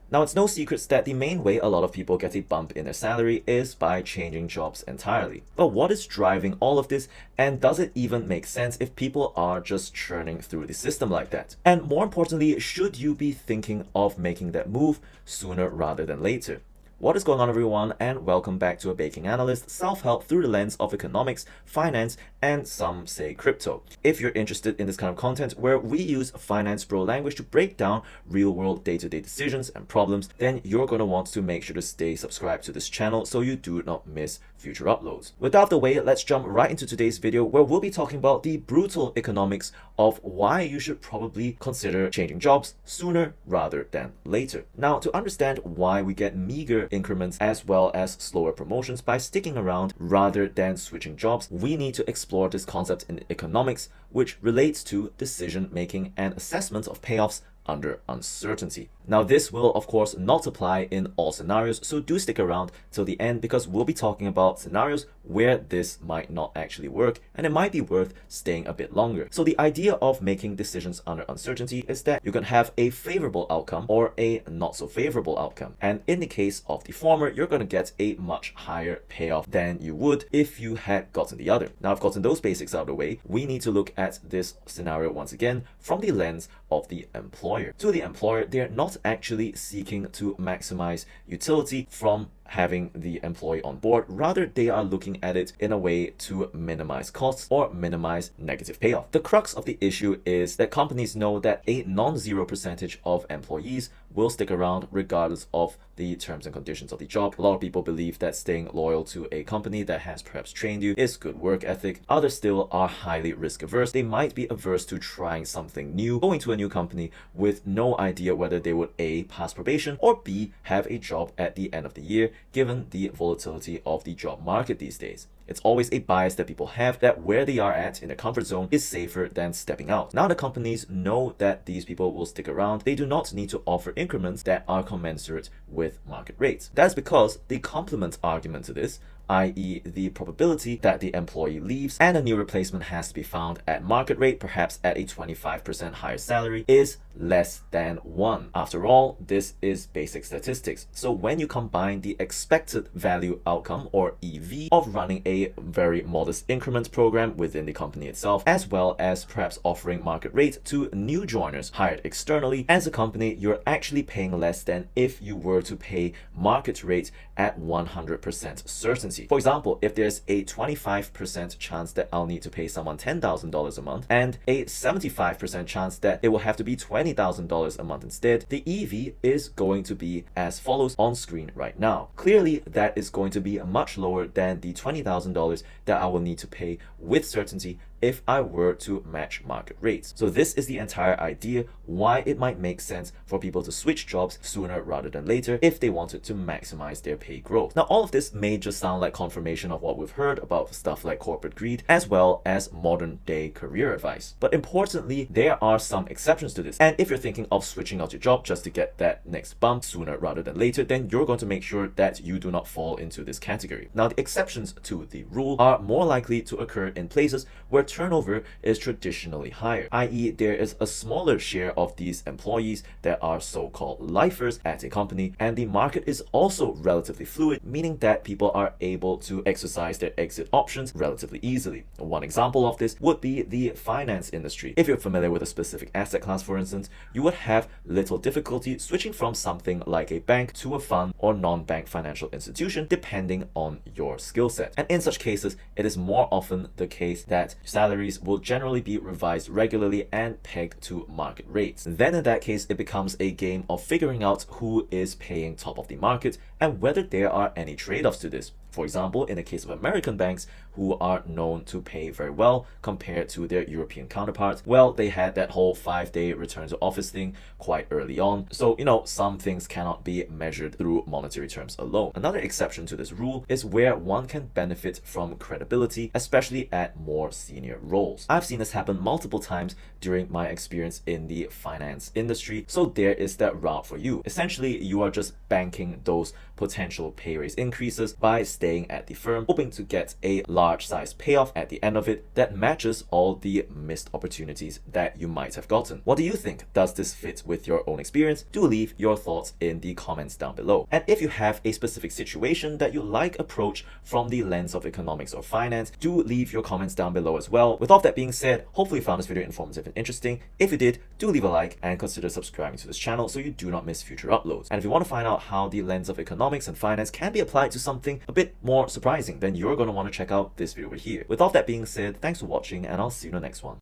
Now, it's no secret that the main way a lot of people get a bump in their salary is by changing jobs entirely. But what is driving all of this, and does it even make sense if people are just churning through the system like that? And more importantly, should you be thinking of making that move sooner rather than later? What is going on, everyone, and welcome back to A Baking Analyst, self-help through the lens of economics, finance, and some say crypto. If you're interested in this kind of content where we use finance bro language to break down real-world day-to-day decisions and problems, then you're going to want to make sure to stay subscribed to this channel so you do not miss future uploads. With that out of the way, let's jump right into today's video where we'll be talking about the brutal economics of why you should probably consider changing jobs sooner rather than later. Now, to understand why we get meager increments as well as slower promotions by sticking around rather than switching jobs, we need to explore this concept in economics, which relates to decision making and assessment of payoffs under uncertainty. Now, this will of course not apply in all scenarios, so do stick around till the end because we'll be talking about scenarios where this might not actually work and it might be worth staying a bit longer. So the idea of making decisions under uncertainty is that you can have a favorable outcome or a not so favorable outcome. And in the case of the former, you're going to get a much higher payoff than you would if you had gotten the other. Now, I've gotten those basics out of the way. We need to look at this scenario once again from the lens of the employer. To the employer, they're not actually seeking to maximize utility from having the employee on board. Rather, they are looking at it in a way to minimize costs or minimize negative payoff. The crux of the issue is that companies know that a non-zero percentage of employees will stick around regardless of the terms and conditions of the job. A lot of people believe that staying loyal to a company that has perhaps trained you is good work ethic. Others still are highly risk averse. They might be averse to trying something new, going to a new company with no idea whether they would A, pass probation, or B, have a job at the end of the year, given the volatility of the job market these days. It's always a bias that people have that where they are at in their comfort zone is safer than stepping out. Now the companies know that these people will stick around. They do not need to offer increments that are commensurate with market rates. That's because the complement argument to this, i.e. the probability that the employee leaves and a new replacement has to be found at market rate, perhaps at a 25% higher salary, is less than 1. After all, this is basic statistics. So when you combine the expected value outcome or EV of running a very modest increment program within the company itself, as well as perhaps offering market rate to new joiners hired externally, as a company, you're actually paying less than if you were to pay market rate at 100% certainty. For example, if there's a 25% chance that I'll need to pay someone $10,000 a month and a 75% chance that it will have to be $20,000 a month instead, the EV is going to be as follows on screen right now. Clearly, that is going to be much lower than the $20,000 that I will need to pay with certainty if I were to match market rates. So this is the entire idea why it might make sense for people to switch jobs sooner rather than later if they wanted to maximize their pay growth. Now, all of this may just sound like confirmation of what we've heard about stuff like corporate greed as well as modern day career advice. But importantly, there are some exceptions to this. And if you're thinking of switching out your job just to get that next bump sooner rather than later, then you're going to make sure that you do not fall into this category. Now, the exceptions to the rule are more likely to occur in places where turnover is traditionally higher, i.e. there is a smaller share of these employees that are so-called lifers at a company, and the market is also relatively fluid, meaning that people are able to exercise their exit options relatively easily. One example of this would be the finance industry. If you're familiar with a specific asset class, for instance, you would have little difficulty switching from something like a bank to a fund or non-bank financial institution depending on your skill set. And in such cases, it is more often the case that salaries will generally be revised regularly and pegged to market rates. Then in that case, it becomes a game of figuring out who is paying top of the market and whether there are any trade-offs to this. For example, in the case of American banks, who are known to pay very well compared to their European counterparts, well, they had that whole 5-day return to office thing quite early on. So, some things cannot be measured through monetary terms alone. Another exception to this rule is where one can benefit from credibility, especially at more senior roles. I've seen this happen multiple times during my experience in the finance industry. So there is that route for you. Essentially, you are just banking those potential pay raise increases by staying staying at the firm, hoping to get a large size payoff at the end of it that matches all the missed opportunities that you might have gotten. What do you think? Does this fit with your own experience? Do leave your thoughts in the comments down below. And if you have a specific situation that you like approach from the lens of economics or finance, do leave your comments down below as well. With all that being said, hopefully you found this video informative and interesting. If you did, do leave a like and consider subscribing to this channel so you do not miss future uploads. And if you want to find out how the lens of economics and finance can be applied to something a bit more surprising, then you're going to want to check out this video over here. With all that being said, thanks for watching and I'll see you in the next one.